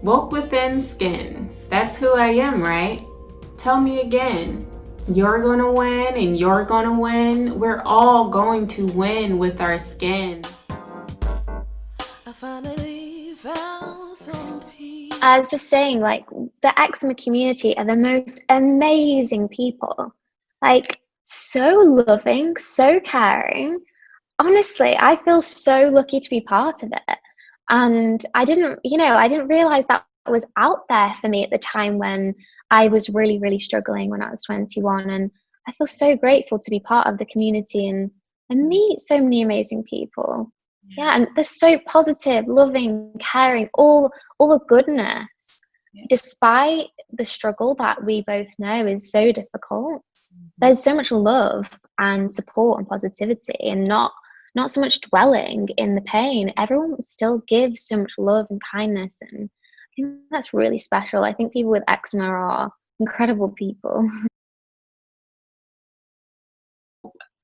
Woke within skin. That's who I am, right? Tell me again. You're gonna win and you're gonna win. We're all going to win with our skin. I finally found some peace. I was just saying, like, the eczema community are the most amazing people. Like, so loving, so caring. Honestly, I feel so lucky to be part of it. And I didn't realize that was out there for me at the time when I was really, really struggling when I was 21. And I feel so grateful to be part of the community and meet so many amazing people. Yeah, and they're so positive, loving, caring, all the goodness, despite the struggle that we both know is so difficult. There's so much love and support and positivity, and not so much dwelling in the pain. Everyone still gives so much love and kindness, and I think that's really special. I think people with eczema are incredible people.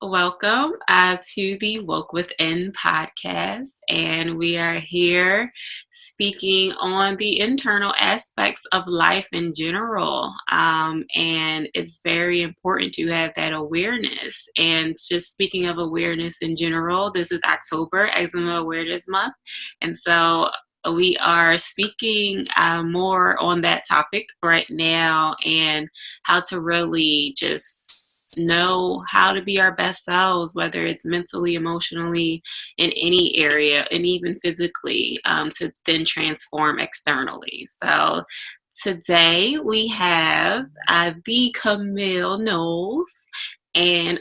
Welcome to the Woke Within podcast, and we are here speaking on the internal aspects of life in general. And it's very important to have that awareness. And just speaking of awareness in general, this is October, Eczema Awareness Month, and so we are speaking more on that topic right now, and how to really just know how to be our best selves, whether it's mentally, emotionally, in any area, and even physically, to then transform externally. So today we have the Camille Knowles, and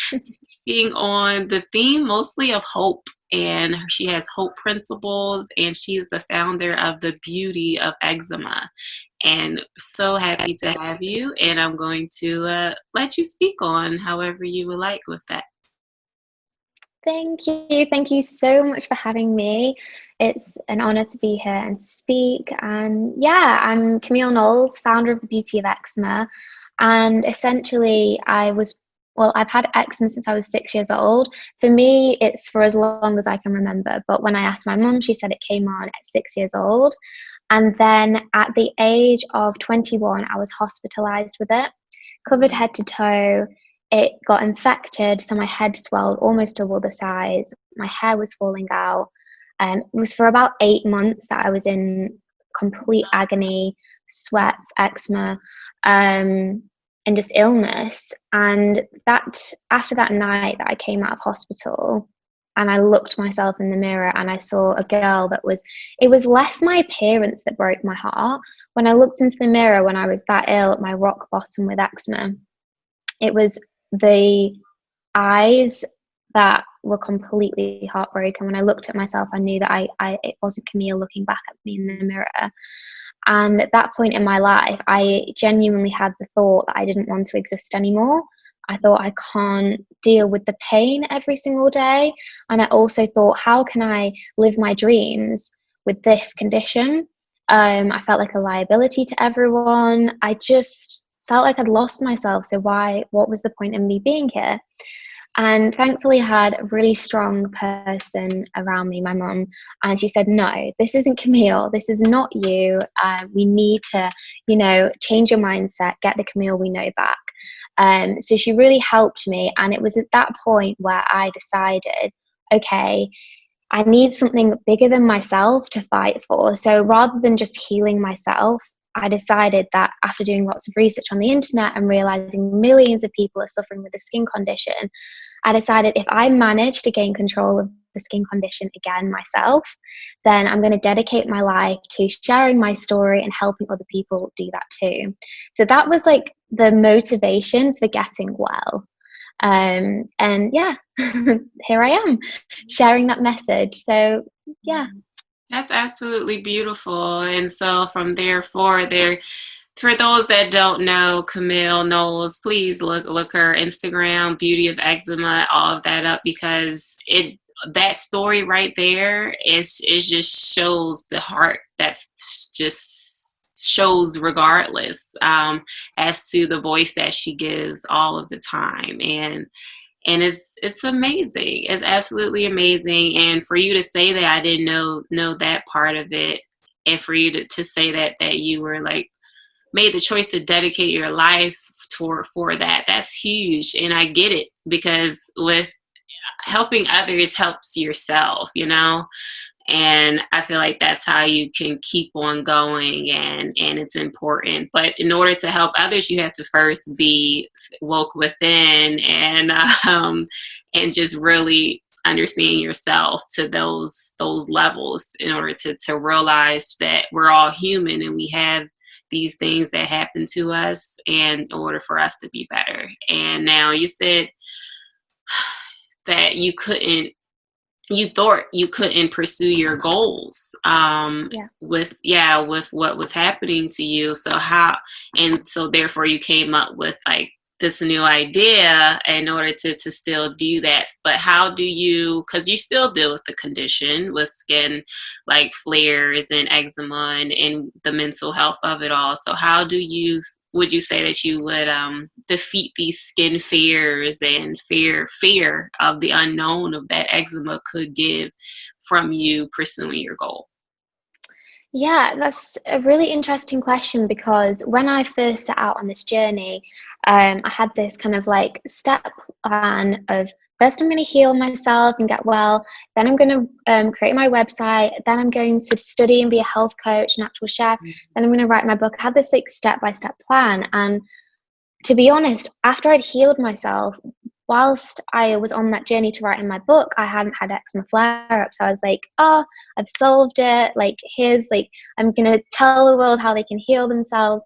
speaking on the theme mostly of hope. And she has hope principles, and she's the founder of the Beauty of Eczema. And so happy to have you, and I'm going to let you speak on however you would like with that. Thank you. Thank you so much for having me. It's an honor to be here and to speak. And yeah, I'm Camille Knowles, founder of the Beauty of Eczema. And essentially, I've had eczema since I was 6 years old. For me, it's for as long as I can remember. But when I asked my mum, she said it came on at 6 years old. And then at the age of 21, I was hospitalized with it, covered head to toe. It got infected, so my head swelled almost double the size. My hair was falling out. It was for about 8 months that I was in complete agony, sweat, eczema, and just illness. And that after that night that I came out of hospital, and I looked myself in the mirror and I saw a girl it was less my appearance that broke my heart. When I looked into the mirror when I was that ill at my rock bottom with eczema, it was the eyes that were completely heartbroken. When I looked at myself, I knew that it wasn't Camille looking back at me in the mirror. And at that point in my life, I genuinely had the thought that I didn't want to exist anymore. I thought, I can't deal with the pain every single day. And I also thought, how can I live my dreams with this condition? I felt like a liability to everyone. I just felt like I'd lost myself. So what was the point in me being here? And thankfully I had a really strong person around me, my mum, and she said, no, this isn't Camille, this is not you. We need to, change your mindset, get the Camille we know back. So she really helped me. And it was at that point where I decided, okay, I need something bigger than myself to fight for. So rather than just healing myself, I decided that after doing lots of research on the internet and realizing millions of people are suffering with a skin condition, I decided if I manage to gain control of the skin condition again myself, then I'm going to dedicate my life to sharing my story and helping other people do that too. So that was like the motivation for getting well. And yeah, here I am sharing that message. So yeah. That's absolutely beautiful. And so from there forward, for those that don't know Camille Knowles, please look her Instagram, Beauty of Eczema, all of that up, because that story right there is just shows the heart. That's just shows regardless, as to the voice that she gives all of the time. And it's amazing. It's absolutely amazing. And for you to say that I didn't know that part of it, for you to say that you were like made the choice to dedicate your life for that, that's huge. And I get it, because with helping others helps yourself, you know. And I feel like that's how you can keep on going, and it's important. But in order to help others, you have to first be woke within, and just really understand yourself to those levels, in order to realize that we're all human and we have these things that happen to us, and in order for us to be better. And now you said that you thought you couldn't pursue your goals with what was happening to you. So so therefore you came up with like this new idea in order to still do that. But how do you, because you still deal with the condition with skin like flares and eczema and the mental health of it all. So how would you say that you would defeat these skin fears and fear of the unknown of that eczema could give from you pursuing your goal? Yeah, that's a really interesting question, because when I first set out on this journey, I had this kind of like step plan of, first I'm going to heal myself and get well, then I'm going to create my website, then I'm going to study and be a health coach, natural chef, then I'm going to write my book. I had this like step-by-step plan. And to be honest, after I'd healed myself, whilst I was on that journey to writing my book, I hadn't had eczema flare-ups. So I was like, oh, I've solved it. Like, here's like, I'm going to tell the world how they can heal themselves.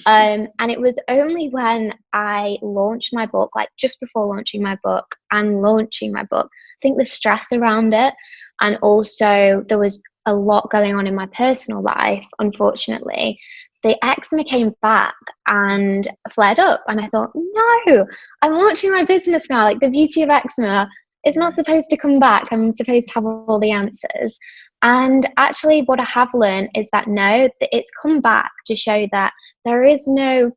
And it was only when I launched my book, like just before launching my book and launching my book, I think the stress around it, and also there was a lot going on in my personal life, unfortunately, the eczema came back and flared up. And I thought, no, I'm launching my business now. Like, the Beauty of Eczema is not supposed to come back. I'm supposed to have all the answers. And actually what I have learned is that no, it's come back to show that there is no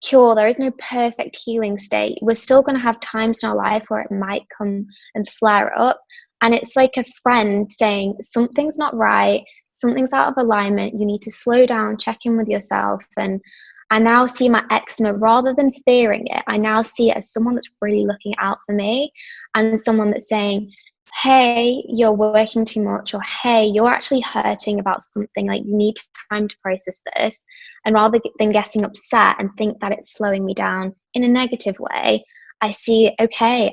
cure, there is no perfect healing state. We're still going to have times in our life where it might come and flare up. And it's like a friend saying, something's not right, something's out of alignment, you need to slow down, check in with yourself. And I now see my eczema, rather than fearing it, I now see it as someone that's really looking out for me, and someone that's saying, hey, you're working too much, or hey, you're actually hurting about something, like you need time to process this. And rather than getting upset and think that it's slowing me down in a negative way, I see, okay,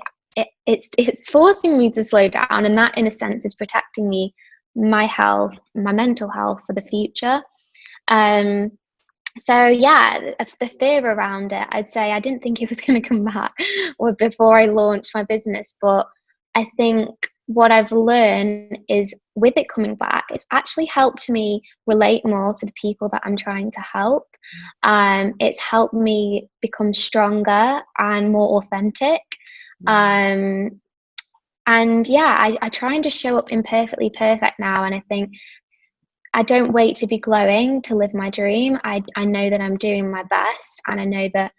it's forcing me to slow down, and that in a sense is protecting me, my health, my mental health for the future. So yeah, the fear around it, I'd say I didn't think it was going to come back or before I launched my business, but I think what I've learned is with it coming back, it's actually helped me relate more to the people that I'm trying to help. It's helped me become stronger and more authentic. And yeah, I try and just show up imperfectly perfect now. And I think I don't wait to be glowing to live my dream. I know that I'm doing my best, and I know that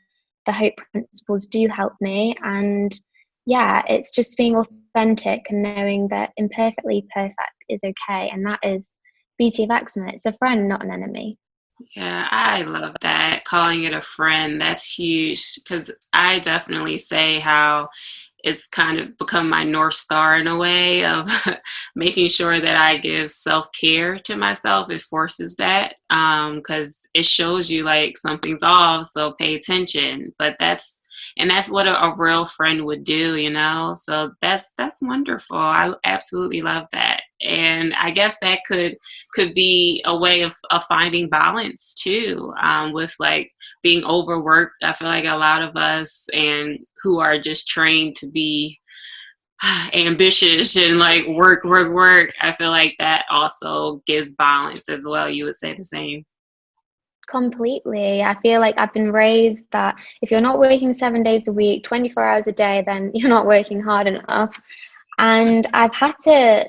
the H.O.P.E principles do help me. And yeah, it's just being authentic and knowing that imperfectly perfect is okay. And that is Beauty of Eczema. It's a friend, not an enemy. Yeah, I love that. Calling it a friend, that's huge, because I definitely say how it's kind of become my North Star in a way of making sure that I give self-care to myself. It forces that, because it shows you like something's off, so pay attention. But that's what a real friend would do, you know? So that's wonderful. I absolutely love that. And I guess that could be a way of finding balance too, with like being overworked. I feel like a lot of us and who are just trained to be ambitious and like work. I feel like that also gives balance as well. You would say the same. Completely. I feel like I've been raised that if you're not working 7 days a week, 24 hours a day, then you're not working hard enough. And I've had to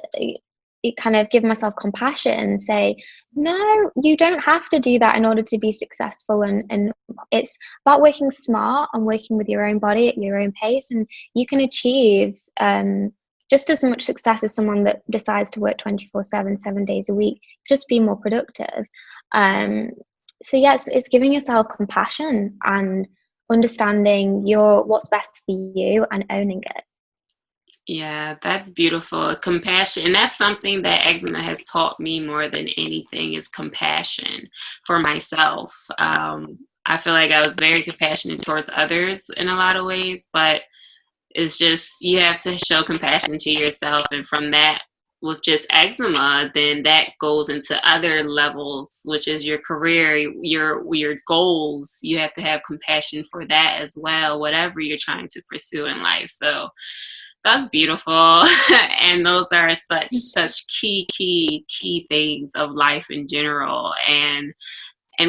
kind of give myself compassion and say, no, you don't have to do that in order to be successful. And it's about working smart and working with your own body at your own pace, and you can achieve just as much success as someone that decides to work 24/7, 7 days a week, just be more productive. So yeah, it's giving yourself compassion and understanding what's best for you and owning it. Yeah, that's beautiful. Compassion. And that's something that eczema has taught me more than anything is compassion for myself. I feel like I was very compassionate towards others in a lot of ways, but it's just you have to show compassion to yourself. And from that, with just eczema, then that goes into other levels, which is your career, your goals. You have to have compassion for that as well, whatever you're trying to pursue in life. So that's beautiful. And those are such key things of life in general. And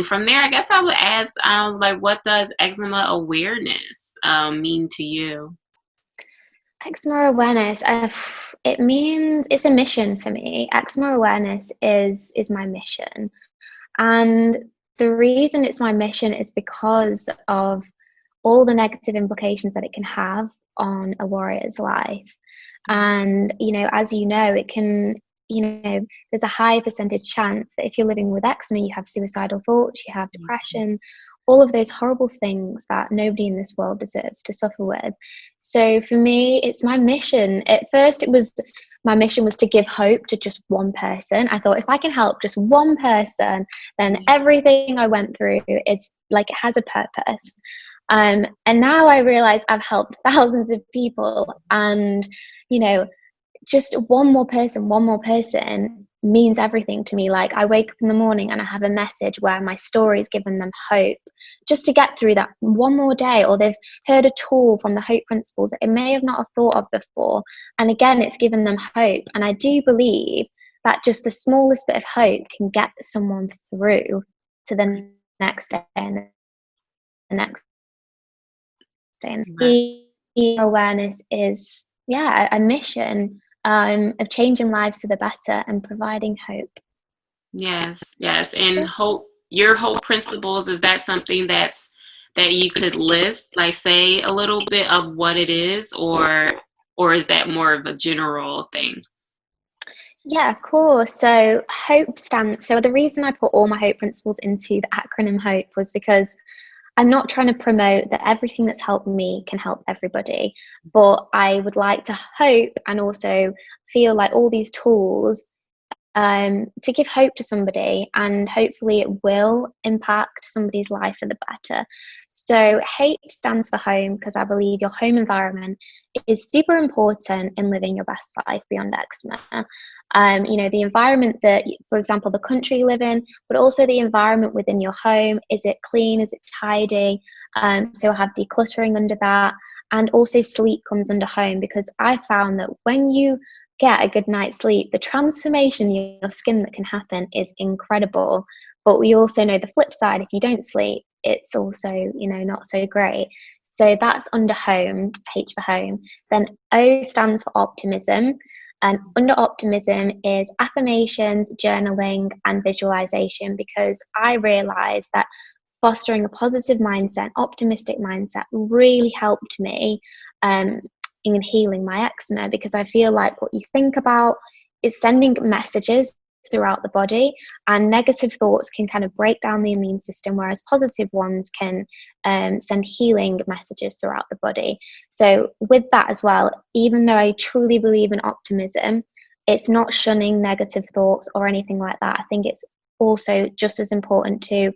from there, I guess I would ask, like, what does eczema awareness mean to you? Eczema awareness, it means it's a mission for me. Eczema awareness is my mission. And the reason it's my mission is because of all the negative implications that it can have on a warrior's life. And, as you know, it can, there's a high percentage chance that if you're living with eczema, you have suicidal thoughts, you have depression, all of those horrible things that nobody in this world deserves to suffer with. So for me, it's my mission. At first, my mission was to give hope to just one person. I thought if I can help just one person, then everything I went through is like it has a purpose. And now I realize I've helped thousands of people, and just one more person means everything to me. Like, I wake up in the morning and I have a message where my story's given them hope just to get through that one more day, or they've heard a tool from the Hope principles that it may have not have thought of before, and again it's given them hope. And I do believe that just the smallest bit of hope can get someone through to the next day and the next day. And awareness is a mission of changing lives for the better and providing hope. Yes. And hope, your hope principles, is that something that you could list, like say a little bit of what it is, or is that more of a general thing? Yeah, of course. So the reason I put all my hope principles into the acronym HOPE was because I'm not trying to promote that everything that's helped me can help everybody, but I would like to hope and also feel like all these tools to give hope to somebody, and hopefully it will impact somebody's life for the better. So HOPE stands for home, because I believe your home environment is super important in living your best life beyond eczema. The environment that, for example, the country you live in, but also the environment within your home. Is it clean? Is it tidy? So have decluttering under that. And also sleep comes under home, because I found that when you get a good night's sleep, the transformation in your skin that can happen is incredible. But we also know the flip side. If you don't sleep, it's also, not so great. So that's under home, H for home. Then O stands for optimism. And under optimism is affirmations, journaling, and visualization, because I realized that fostering a positive mindset, optimistic mindset, really helped me in healing my eczema, because I feel like what you think about is sending messages throughout the body, and negative thoughts can kind of break down the immune system, whereas positive ones can send healing messages throughout the body. So with that as well, even though I truly believe in optimism, it's not shunning negative thoughts or anything like that. I think it's also just as important to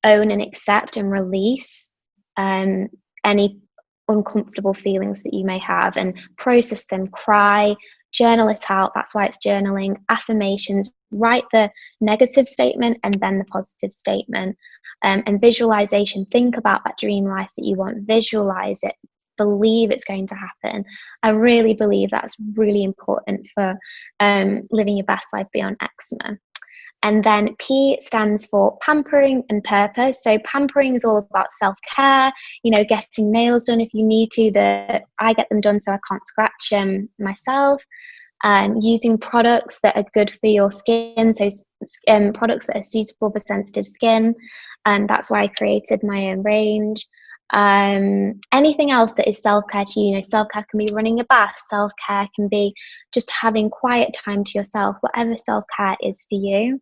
own and accept and release any uncomfortable feelings that you may have, and process them, cry, journal it out. That's why it's journaling. Affirmations, write the negative statement and then the positive statement. And visualization, think about that dream life that you want, visualize it, believe it's going to happen. I really believe that's really important for living your best life beyond eczema. And then P stands for pampering and purpose. So pampering is all about self-care, getting nails done if you need to. I get them done so I can't scratch myself. Using products that are good for your skin, so products that are suitable for sensitive skin. And that's why I created my own range. Anything else that is self-care to you, self-care can be running a bath, self-care can be just having quiet time to yourself, whatever self-care is for you.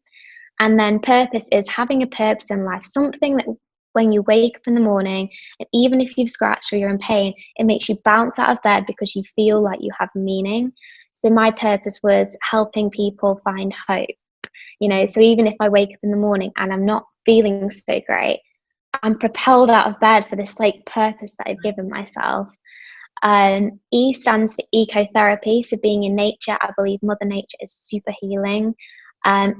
And then purpose is having a purpose in life, something that when you wake up in the morning, and even if you've scratched or you're in pain, it makes you bounce out of bed because you feel like you have meaning. So my purpose was helping people find hope. So even if I wake up in the morning and I'm not feeling so great, I'm propelled out of bed for this purpose that I've given myself. E stands for ecotherapy, so being in nature. I believe Mother Nature is super healing.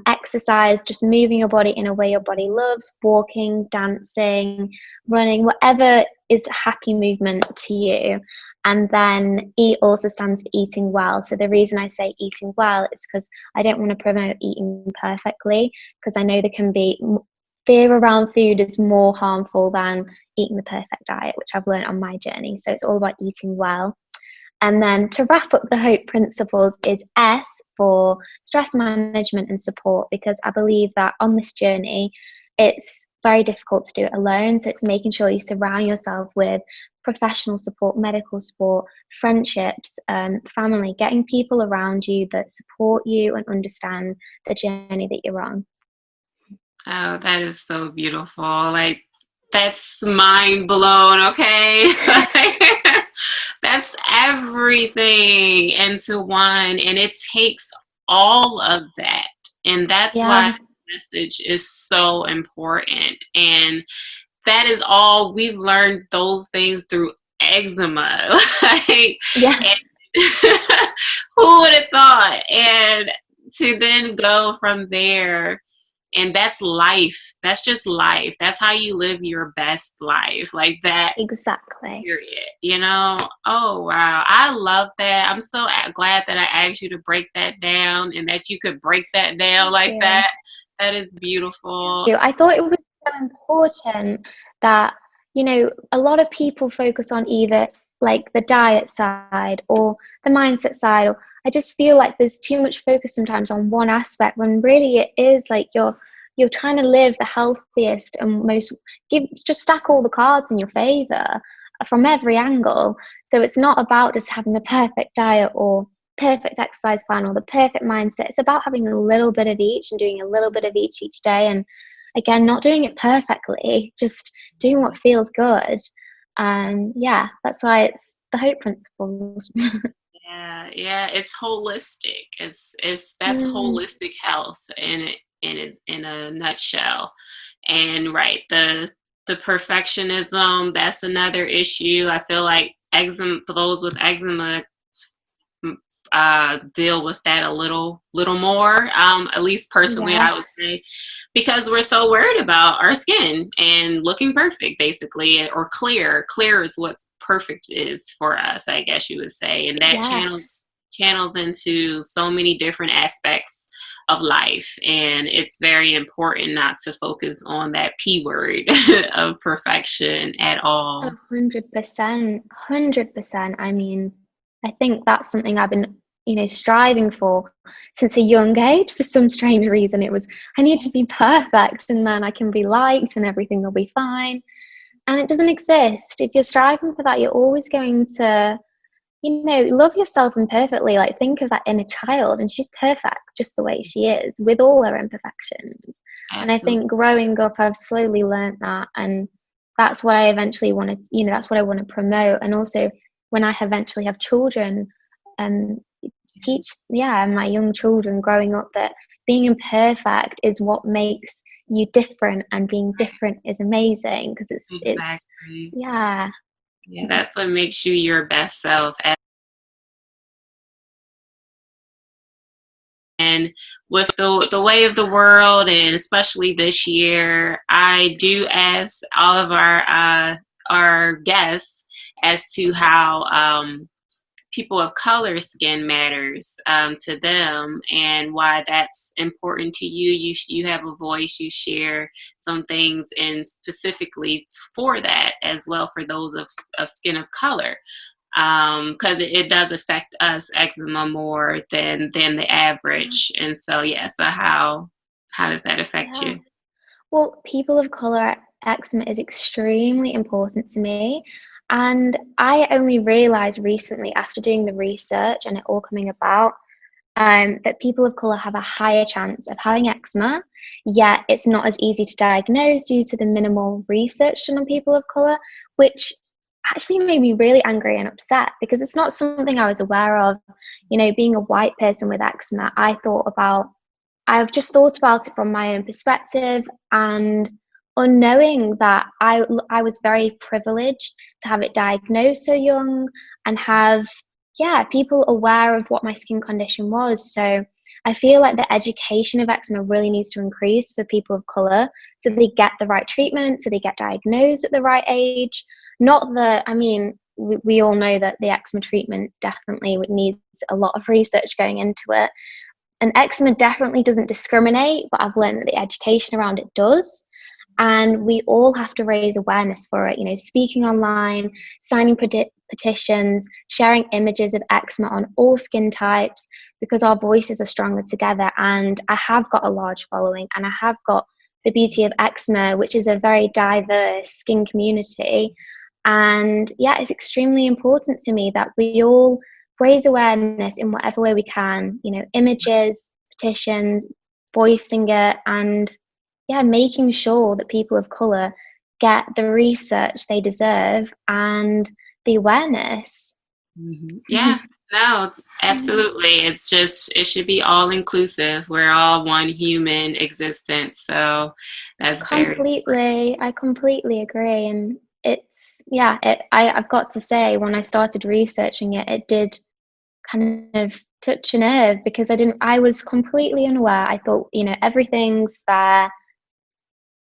Exercise, just moving your body in a way your body loves, walking, dancing, running, whatever is happy movement to you. And then E also stands for eating well. So the reason I say eating well is because I don't want to promote eating perfectly, because I know there can be fear around food is more harmful than eating the perfect diet, which I've learned on my journey. So it's all about eating well. And then to wrap up the HOPE principles is S for stress management and support, because I believe that on this journey, it's very difficult to do it alone. So it's making sure you surround yourself with professional support, medical support, friendships, family, getting people around you that support you and understand the journey that you're on. Oh, that is so beautiful. Like, that's mind blown, okay? That's everything into one. And it takes all of that. And that's why the message is so important. And that is all we've learned, those things through eczema. Who would have thought? And to then go from there. And that's life. That's just life. That's how you live your best life. Like that. Exactly. Period. Oh, wow. I love that. I'm so glad that I asked you to break that down and that you could break that down like that. That is beautiful. I thought it was so important that, a lot of people focus on either like the diet side or the mindset side, or I just feel like there's too much focus sometimes on one aspect, when really it is like you're trying to live the healthiest and just stack all the cards in your favor from every angle. So it's not about just having the perfect diet or perfect exercise plan or the perfect mindset. It's about having a little bit of each and doing a little bit of each day. And again, not doing it perfectly, just doing what feels good. That's why it's the HOPE principles. Yeah, it's holistic. It's that's holistic health in a nutshell. And right, the perfectionism, that's another issue. I feel like those with eczema deal with that a little more, at least personally, I would say, because we're so worried about our skin and looking perfect, basically, or clear is what perfect is for us, I guess you would say. And that channels into so many different aspects of life. And it's very important not to focus on that P word of perfection at all. 100%. I mean, I think that's something I've been, striving for since a young age. For some strange reason, it was, I need to be perfect and then I can be liked and everything will be fine. And it doesn't exist. If you're striving for that, you're always going to, love yourself imperfectly. Like, think of that inner child, and she's perfect just the way she is, with all her imperfections. Absolutely. And I think growing up, I've slowly learned that, and that's what I eventually want to, that's what I want to promote. And also, when I eventually have children, teach my young children growing up that being imperfect is what makes you different, and being different is amazing, because it's that's what makes you your best self. And with the way of the world, and especially this year, I do ask all of our guests as to how people of color skin matters to them, and why that's important to you. You have a voice, you share some things, and specifically for that as well, for those of skin of color, because it does affect us, eczema, more than the average. And so so how does that affect you? Well, people of color eczema is extremely important to me. And I only realized recently after doing the research and it all coming about, that people of colour have a higher chance of having eczema, yet it's not as easy to diagnose due to the minimal research done on people of colour, which actually made me really angry and upset because it's not something I was aware of. You know, being a white person with eczema, I've just thought about it from my own perspective, and unknowing that I was very privileged to have it diagnosed so young and have, yeah, people aware of what my skin condition was. So I feel like the education of eczema really needs to increase for people of colour so they get the right treatment, so they get diagnosed at the right age. Not that, I mean, we all know that the eczema treatment definitely needs a lot of research going into it. And eczema definitely doesn't discriminate, but I've learned that the education around it does. And we all have to raise awareness for it, you know, speaking online, signing petitions, sharing images of eczema on all skin types, because our voices are stronger together. And I have got a large following, and I have got the Beauty of Eczema, which is a very diverse skin community. And yeah, it's extremely important to me that we all raise awareness in whatever way we can, you know, images, petitions, voicing it, and yeah, making sure that people of colour get the research they deserve and the awareness. Mm-hmm. Yeah, no, absolutely. It's just, it should be all inclusive. We're all one human existence. So that's I completely agree. And it's, yeah, I've got to say, when I started researching it, it did kind of touch a nerve because I was completely unaware. I thought, you know, everything's there.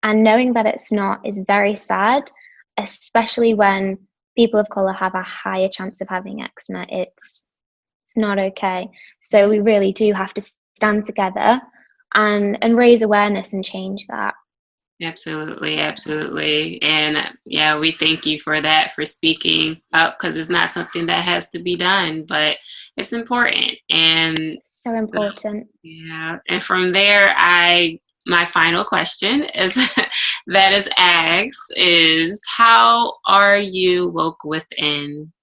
And knowing that it's not is very sad, especially when people of colour have a higher chance of having eczema. It's not okay. So we really do have to stand together and raise awareness and change that. Absolutely, absolutely. And yeah, we thank you for that, for speaking up, because it's not something that has to be done, but it's important. And so important. Yeah. And from there, my final question is that is asked is, how are you woke within?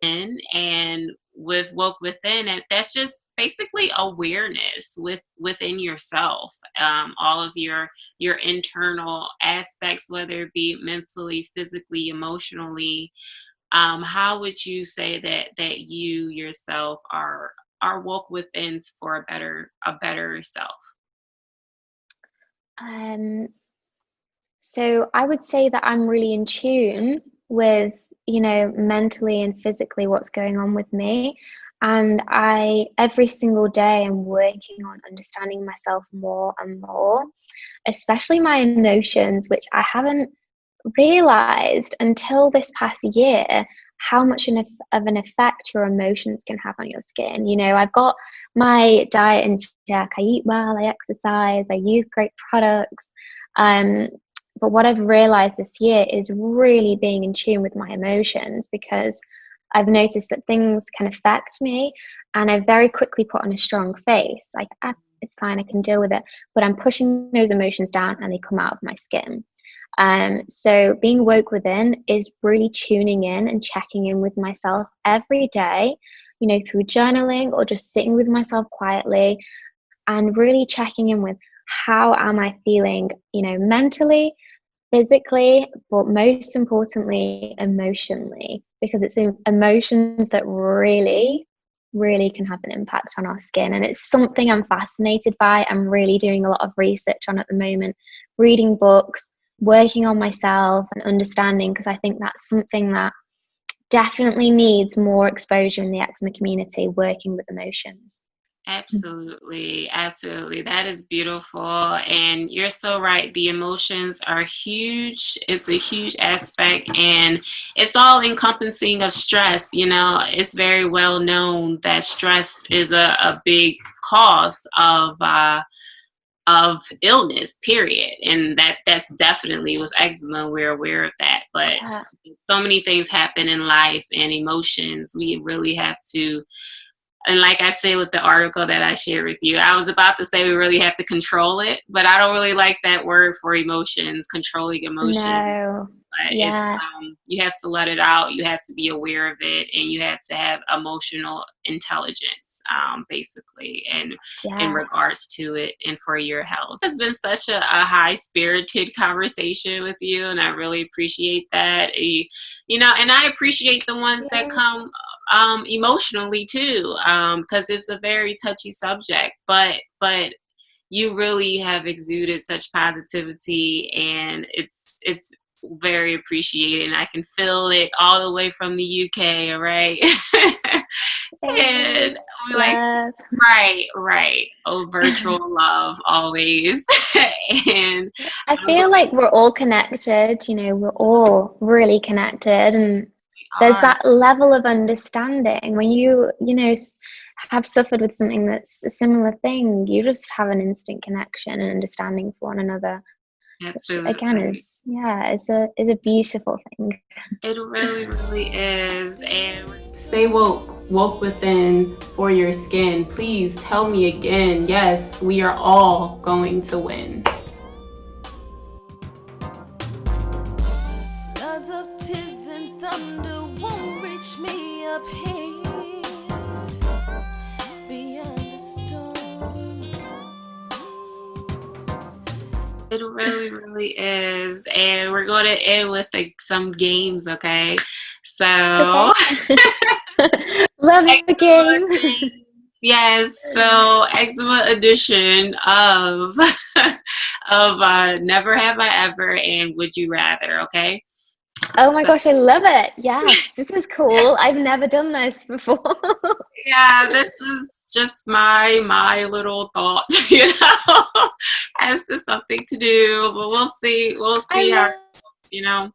And with woke within, and that's just basically awareness within yourself, all of your internal aspects, whether it be mentally, physically, emotionally. How would you say that you yourself are woke within for a better self? So I would say that I'm really in tune with, you know, mentally and physically what's going on with me. And every single day, I'm working on understanding myself more and more, especially my emotions, which I haven't realized until this past year how much of an effect your emotions can have on your skin. You know, I've got my diet in check. I eat well, I exercise, I use great products. But what I've realized this year is really being in tune with my emotions, because I've noticed that things can affect me and I very quickly put on a strong face. Like, it's fine, I can deal with it. But I'm pushing those emotions down and they come out of my skin. So being woke within is really tuning in and checking in with myself every day, you know, through journaling or just sitting with myself quietly and really checking in with how am I feeling, you know, mentally, physically, but most importantly, emotionally, because it's emotions that really, really can have an impact on our skin. And it's something I'm fascinated by. I'm really doing a lot of research on at the moment, reading books, working on myself and understanding, because I think that's something that definitely needs more exposure in the eczema community, working with emotions. Absolutely, absolutely. That is beautiful. And you're so right. The emotions are huge. It's a huge aspect, and it's all encompassing of stress. You know, it's very well known that stress is a big cause of illness, period. And that's definitely with eczema, we're aware of that. But so many things happen in life, and emotions, we really have to And like I said with the article that I shared with you, I was about to say we really have to control it, but I don't really like that word for emotions, controlling emotions. No. But it's Yeah. you have to let it out. You have to be aware of it, and you have to have emotional intelligence, basically, and in Yes. regards to it and for your health. It's been such a high spirited conversation with you, and I really appreciate that. And I appreciate the ones that Yeah. come emotionally too, because it's a very touchy subject, but you really have exuded such positivity, and it's very appreciated, and I can feel it all the way from the UK. All right. And Thanks. we like, Love. right, oh, virtual love always. And I I'm feel like we're all connected, we're all really connected, and there's are that level of understanding when have suffered with something that's a similar thing. You just have an instant connection and understanding for one another, which again absolutely. is a beautiful thing. It really, really is. And Stay woke within for your skin. Please tell me again. Yes, we are all going to win. Floods of tears and thunder won't reach me up here beyond the storm. it really, really is. And we're going to end with some games, okay? So, Okay. Love the eczema game. games. Yes. So, eczema edition of Never Have I Ever and Would You Rather, okay? Oh my So, gosh, I love it. Yes, this is cool. I've never done this before. yeah, this is just my little thought, as to something to do, but we'll see I how, love you know.